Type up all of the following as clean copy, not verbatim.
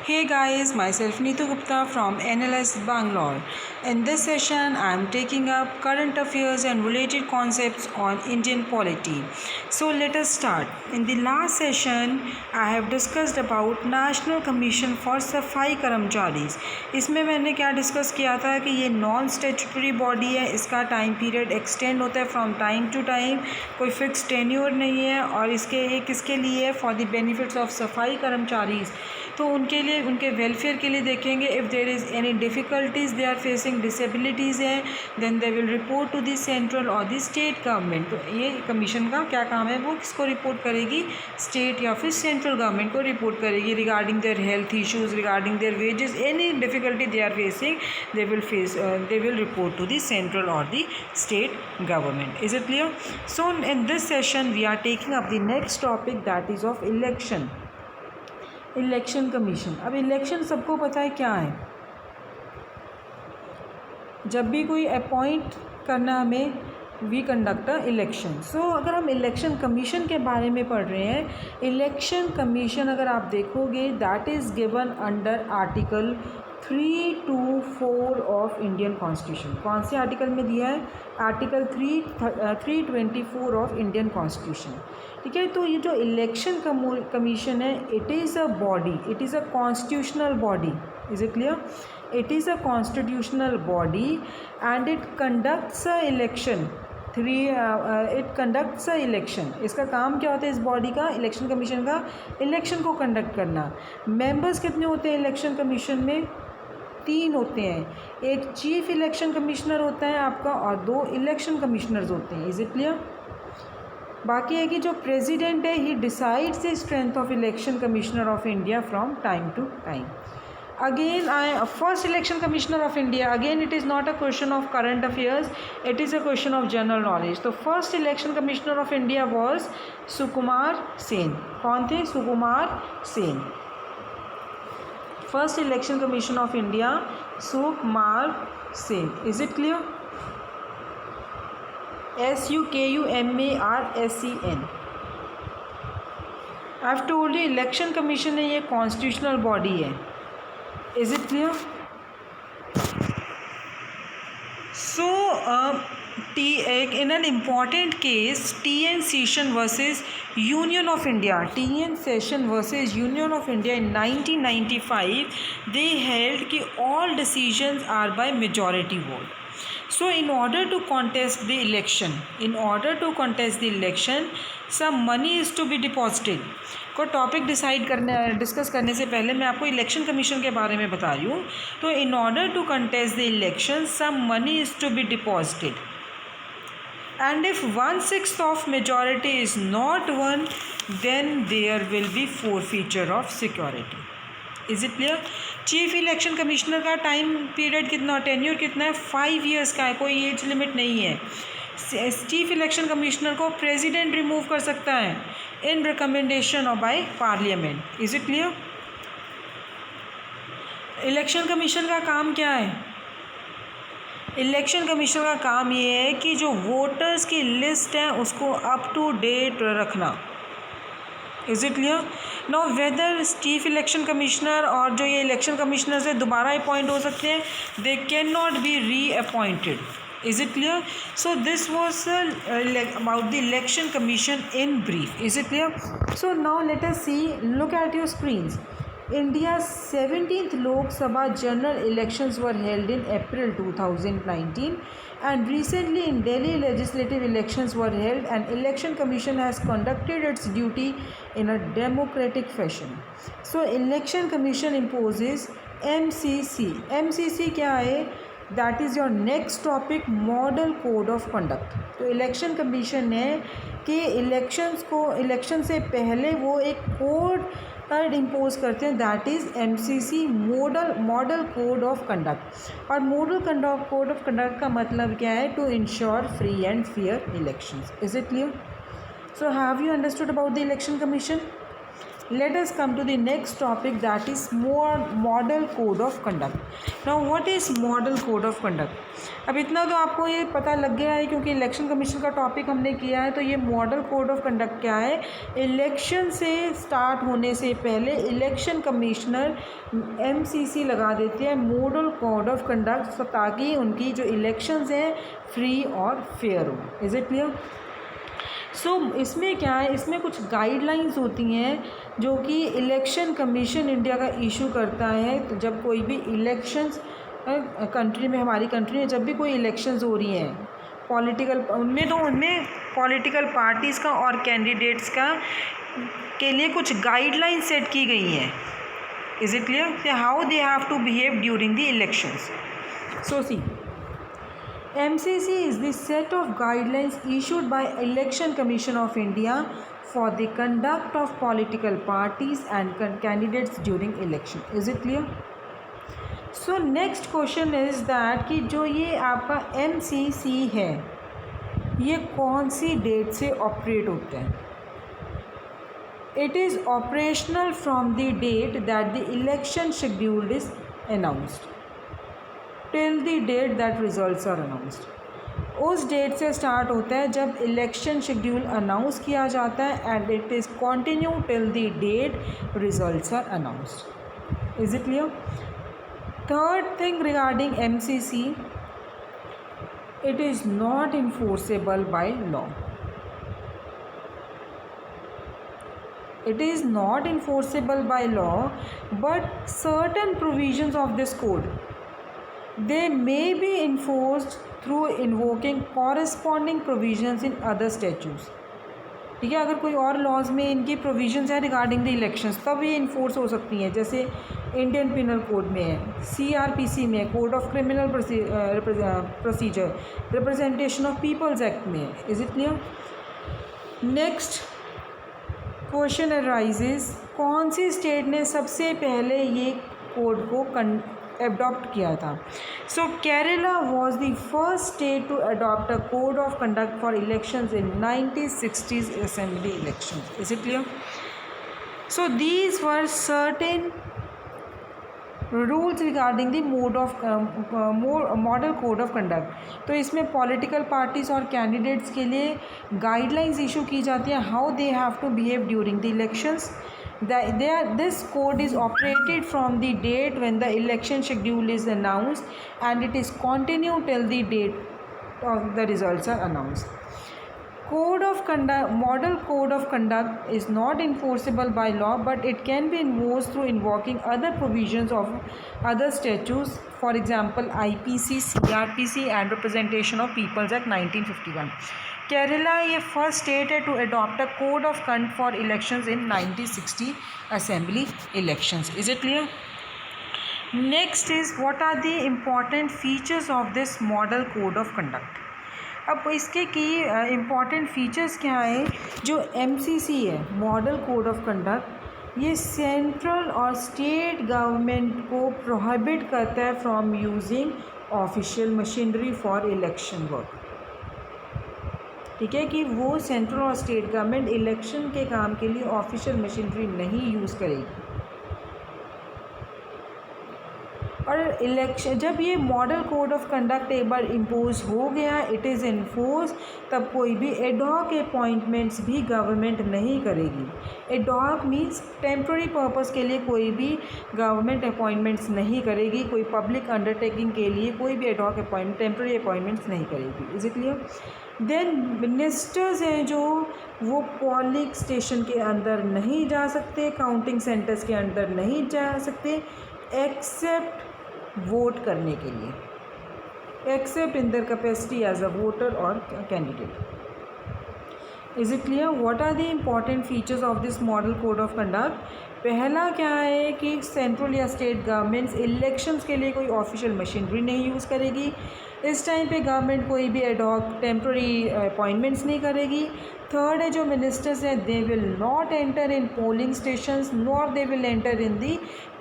Hey guys, myself Neetu Gupta from NLS Bangalore. In this session, I am taking up current affairs and related concepts on Indian polity. So let us start. In the last session, I have discussed about National Commission for Safai Karamcharis. इसमें मैंने क्या discuss किया था कि ये non statutory body है, इसका time period extend होता है फ्रॉम टाइम टू टाइम, कोई फिक्स टेन्योर नहीं है और इसके ये किसके लिए है, फॉर द बेनिफिट्स ऑफ सफाई कर्मचारीज। तो उनके लिए, उनके वेलफेयर के लिए देखेंगे। If there is any difficulties they are facing, disabilities हैं, then they will report to the central और द स्टेट गवर्नमेंट। तो ये कमीशन का क्या काम है, वो किसको रिपोर्ट करेगी, स्टेट या फिर सेंट्रल गवर्नमेंट को रिपोर्ट करेगी regarding their health issues, regarding their wages, any difficulty they are facing they will report to the central or the state government. Is it clear? So in this session we are taking up the next topic, that is of election. Election commission. अब election सबको पता है क्या है, जब भी कोई appoint करना हमें, वी कंडक्ट अ इलेक्शन। सो अगर हम इलेक्शन कमीशन के बारे में पढ़ रहे हैं, इलेक्शन कमीशन अगर आप देखोगे that is given under article 324 of Indian constitution. कौन से आर्टिकल में दिया है, आर्टिकल 324 ऑफ इंडियन कॉन्स्टिट्यूशन। ठीक है, तो ये जो इलेक्शन कमीशन है, it is a body, it is a constitutional body. Is it clear? It is a constitutional body and it conducts a election. It conducts a election. इसका काम क्या होता है इस बॉडी का, इलेक्शन कमीशन का, election को कंडक्ट करना। मेंबर्स कितने होते हैं इलेक्शन कमीशन में? 3 होते हैं। एक चीफ इलेक्शन कमिश्नर होता है आपका और 2 इलेक्शन कमिश्नर्स होते हैं। Is it clear? बाकी है कि जो प्रेसिडेंट है, ही decides the strength of election commissioner of India from time to time. Again, first election commissioner of India, again it is not a question of current affairs, it is a question of general knowledge. तो first election commissioner of India was Sukumar Sen. कौन थे? Sukumar Sen. first election commission of India, Sukumar Sen. is it clear? SUKUMARSEN। I have told you election commission है, ये constitutional body है। Is it clear? So in an important case, TN Session versus Union of India, TN Session versus Union of India in 1995, they held कि all decisions are by majority vote. So in order to contest the election, some money is to be deposited. को topic discuss करने से पहले मैं आपको election commission के बारे में बता रही हूँ। तो in order to contest the election, some money is to be deposited and if 1/6 of majority is not won, then there will be forfeiture of security. Is it clear? Chief election commissioner का time period कितना, tenure कितना है? 5 years का है, कोई age limit नहीं है। Chief election commissioner को प्रेसिडेंट रिमूव कर सकता है इन रिकमेंडेशन और by parliament. Is it clear? Election commission का काम क्या है? इलेक्शन कमीशन का काम ये है कि जो वोटर्स की लिस्ट है उसको अप टू डेट रखना। Is it clear? Know whether chief election commissioner और जो ये इलेक्शन कमिश्नर से दोबारा अपॉइंट हो सकते हैं, दे कैन नॉट बी री appointed. Is it clear? So this was about the election commission in brief. Is it clear? So now let us see, look at your screens. India's 17th Lok Sabha general elections were held in April 2019 and recently in Delhi legislative elections were held and election commission has conducted its duty in a democratic fashion. So election commission imposes MCC. MCC क्या है? That is your next topic, model code of conduct. तो election commission है कि election से पहले वो एक code impose करते हैं, that is MCC, model code of conduct. और मॉडल कोड ऑफ कंडक्ट का मतलब क्या है? To ensure free and fair elections. Is it clear? So have you understood about the election commission? Let us come to the next topic, that is model code of conduct. Now what is model code of conduct? अब इतना तो आपको ये पता लग गया है क्योंकि इलेक्शन कमीशन का टॉपिक हमने किया है। तो ये मॉडल कोड ऑफ कंडक्ट क्या है? इलेक्शन से स्टार्ट होने से पहले इलेक्शन कमिश्नर MCC लगा देते हैं मॉडल कोड ऑफ कंडक्ट, ताकि उनकी जो इलेक्शंस हैं फ्री और फेयर हो। Is it clear? इसमें क्या है, इसमें कुछ गाइडलाइंस होती हैं जो कि इलेक्शन कमीशन इंडिया का इशू करता है। तो जब कोई भी इलेक्शंस कंट्री में, हमारी कंट्री में जब भी कोई इलेक्शंस हो रही हैं पॉलिटिकल, उनमें पॉलिटिकल पार्टीज़ का और कैंडिडेट्स का के लिए कुछ गाइडलाइन सेट की गई हैं। Is it clear? How they have to behave during the elections. So see, MCC is the set of guidelines issued by Election Commission of India for the conduct of political parties and candidates during election. Is it clear? So next question is that कि जो ये आपका MCC है ये कौन सी date से operate होता है? It is operational from the date that the election schedule is announced till the date that results are announced. उस डेट से स्टार्ट होता है जब इलेक्शन शेड्यूल अनाउंस किया जाता है and it is continue till the date results are announced. Is it clear? Third thing regarding MCC, it is not enforceable by law. It is not enforceable by law, but certain provisions of this code, they may be enforced through invoking corresponding provisions in other statutes. ठीक है, अगर कोई और laws में इनकी provisions है regarding the elections तब ये इन्फोर्स हो सकती हैं। जैसे इंडियन पिनल कोड में है, CRPC में, code of criminal procedure, representation of peoples act में है। Is it clear? Next question arises, कौन सी स्टेट ने सबसे पहले ये कोड को अडॉप्ट किया था? So Kerala was the first state to adopt a code of conduct for elections in 1960s assembly elections. Is it clear? So these were certain rules regarding the model code of conduct. तो इसमें political parties और candidates के लिए guidelines issue की जाती हैं, how they have to behave during the elections. This code is operated from the date when the election schedule is announced and it is continued till the date of the results are announced. Model code of conduct is not enforceable by law, but it can be enforced through invoking other provisions of other statutes, for example IPC, CRPC and Representation of Peoples Act 1951. Kerala ये first state है to adopt a code of conduct for elections in 1960 assembly elections. Is it clear? Next is what are the important features of this model code of conduct. अब इसके की important features क्या हैं? जो MCC है model code of conduct, ये central और state government को प्रोहिबिट करता है from using official machinery for election work. ठीक है, कि वो सेंट्रल और स्टेट गवर्नमेंट इलेक्शन के काम के लिए ऑफिशियल मशीनरी नहीं यूज़ करेगी। और इलेक्शन जब ये मॉडल कोड ऑफ कंडक्ट एक बार इम्पोज हो गया, इट इज़ इन्फोर्स, तब कोई भी एडॉक अपॉइंटमेंट्स भी गवर्नमेंट नहीं करेगी। एडॉक मीन्स टेम्प्रेरी पर्पस के लिए कोई भी गवर्नमेंट अपॉइंटमेंट्स नहीं करेगी, कोई पब्लिक अंडरटेकिंग के लिए कोई भी एडॉक अपॉइंटमेंट टेम्प्रेरी अपॉइंटमेंट्स नहीं करेगी। Is it clear? Then ministers हैं जो वो पोलिंग स्टेशन के अंदर नहीं जा सकते, काउंटिंग सेंटर्स के अंदर नहीं जा सकते एक्सेप्ट वोट करने के लिए, except in their capacity as a voter और candidate. Is it clear? What are the important features of this model code of conduct? पहला क्या है कि सेंट्रल या स्टेट गवर्नमेंट्स इलेक्शंस के लिए कोई ऑफिशियल मशीनरी नहीं यूज़ करेगी। इस टाइम पे गवर्नमेंट कोई भी एडॉक टेम्प्रेरी अपॉइंटमेंट्स नहीं करेगी। थर्ड है जो मिनिस्टर्स हैं, दे will not enter in polling stations nor they will enter in the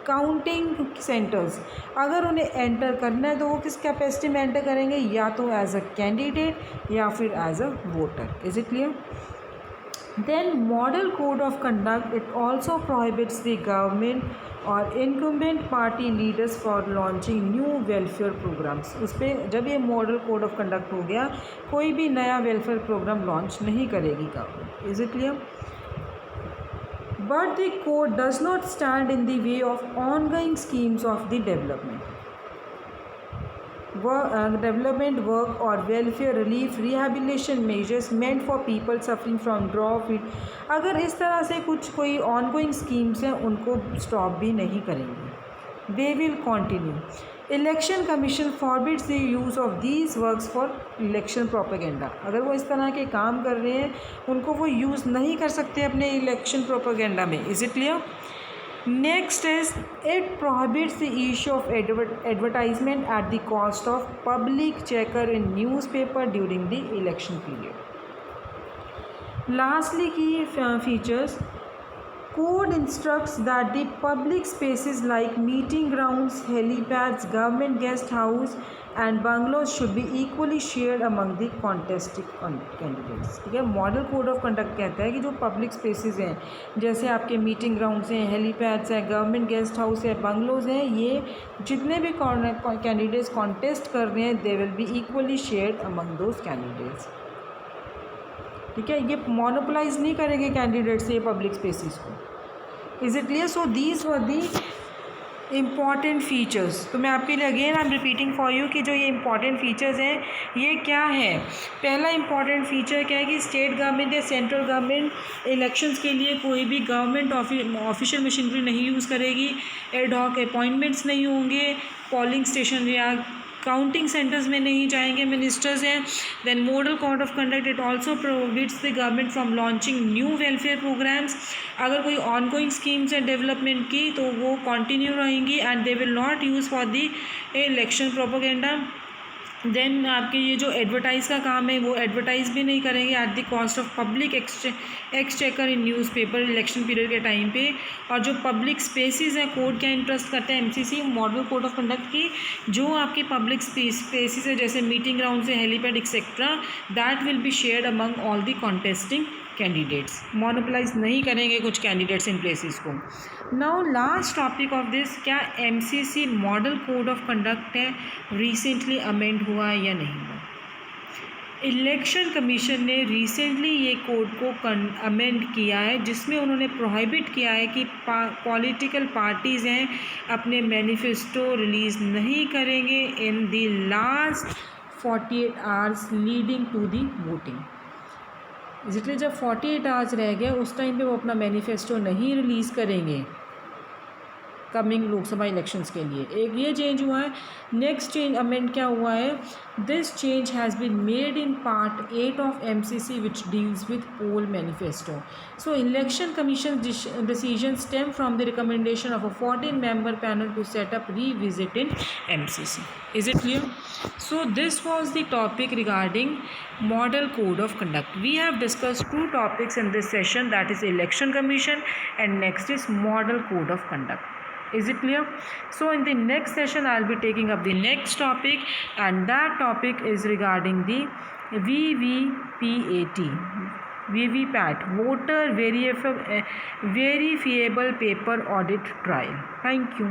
counting centres. अगर उन्हें एंटर करना है तो वो किस कैपेसिटी में एंटर करेंगे? या तो एज अ कैंडिडेट या फिर as a voter. Is it clear? Then model code of conduct, it also prohibits the government or incumbent party leaders for launching new welfare programs. उस पर जब ये मॉडल कोड ऑफ कंडक्ट हो गया, कोई भी नया वेलफेयर प्रोग्राम लॉन्च नहीं करेगी government. Is it clear? But the code does not stand in the way of ongoing schemes of the development work or welfare relief rehabilitation measures meant for people suffering from drought. अगर इस तरह से कुछ कोई ongoing schemes हैं उनको stop भी नहीं करेंगे. They will continue. Election commission forbids the use of these works for election propaganda. अगर वो इस तरह के काम कर रहे हैं उनको वो यूज़ नहीं कर सकते अपने इलेक्शन प्रोपेगेंडा में. Is it clear? Next is it prohibits the issue of advertisement at the cost of public checker in newspaper during the election period. Lastly की features, code instructs that the public spaces like meeting grounds, helipads, government guest house and bungalows should be equally shared among the contesting candidates. ठीक है, model code of conduct कहता है कि जो public spaces हैं जैसे आपके मीटिंग ग्राउंड्स हैं, हेलीपैड्स हैं, गवर्नमेंट गेस्ट हाउस है, बंगलोज हैं, ये जितने भी कैंडिडेट्स कॉन्टेस्ट कर रहे हैं they will be equally shared among those candidates. ठीक है, ये मोनोपोलाइज नहीं करेंगे कैंडिडेट्स ये पब्लिक स्पेसिस को. Is it clear? So these were the important features. तो मैं आपके लिए again I am repeating for you कि जो ये इम्पॉर्टेंट फ़ीचर्स हैं ये क्या है. पहला इम्पॉर्टेंट फ़ीचर क्या है कि स्टेट गवर्नमेंट या सेंट्रल गवर्नमेंट इलेक्शंस के लिए कोई भी गवर्नमेंट ऑफिशियल मशीनरी नहीं यूज़ करेगी. एड हॉक अपॉइंटमेंट्स नहीं होंगे. पोलिंग स्टेशन या काउंटिंग सेंटर्स में नहीं जाएंगे मिनिस्टर्स हैं. Then model code of conduct it also prohibits the government from launching new welfare programmes. अगर कोई ऑनगोइंग स्कीम्स है डेवलपमेंट की तो वो कंटिन्यू रहेंगी and they will not use for the election propaganda. Then आपके ये जो एडवर्टाइज़ का काम है वो एडवर्टाइज़ भी नहीं करेंगे at the cost of public exchequer in newspaper election period के टाइम पे. और जो पब्लिक स्पेसेस हैं कोड क्या इंटरेस्ट करते हैं MCC model code of conduct की, जो आपके पब्लिक स्पेसेस है जैसे मीटिंग ग्राउंड से helipad etcetera that will be shared among all the contesting candidates. Monopolise नहीं करेंगे कुछ कैंडिडेट्स इन प्लेसेस को. Now last topic of this, क्या MCC model code of conduct है रिसेंटली अमेंड हुआ या नहीं हुआ. इलेक्शन कमीशन ने रिसेंटली ये कोड को अमेंड किया है जिसमें उन्होंने प्रोहिबिट किया है कि पॉलिटिकल पार्टीज़ हैं अपने मैनिफेस्टो रिलीज़ नहीं करेंगे in the last 48 hours leading to the voting. इसलिए जब 48 आवर्स रह गए उस टाइम पे वो अपना मैनिफेस्टो नहीं रिलीज़ करेंगे कमिंग लोकसभा इलेक्शंस के लिए. एक ये चेंज हुआ है. नेक्स्ट चेंज अमेंड क्या हुआ है, this change has been made in part 8 of MCC which deals with poll manifesto. So election commission decision stem from the recommendation of a 14-member panel to set up revisit in MCC. Is it clear? So this was the topic regarding model code of conduct. We have discussed 2 topics in this session, that is election commission and next is model code of conduct. Is it clear? So in the next session I'll be taking up the next topic and that topic is regarding the VVPAT, voter verifiable paper audit trial. Thank you.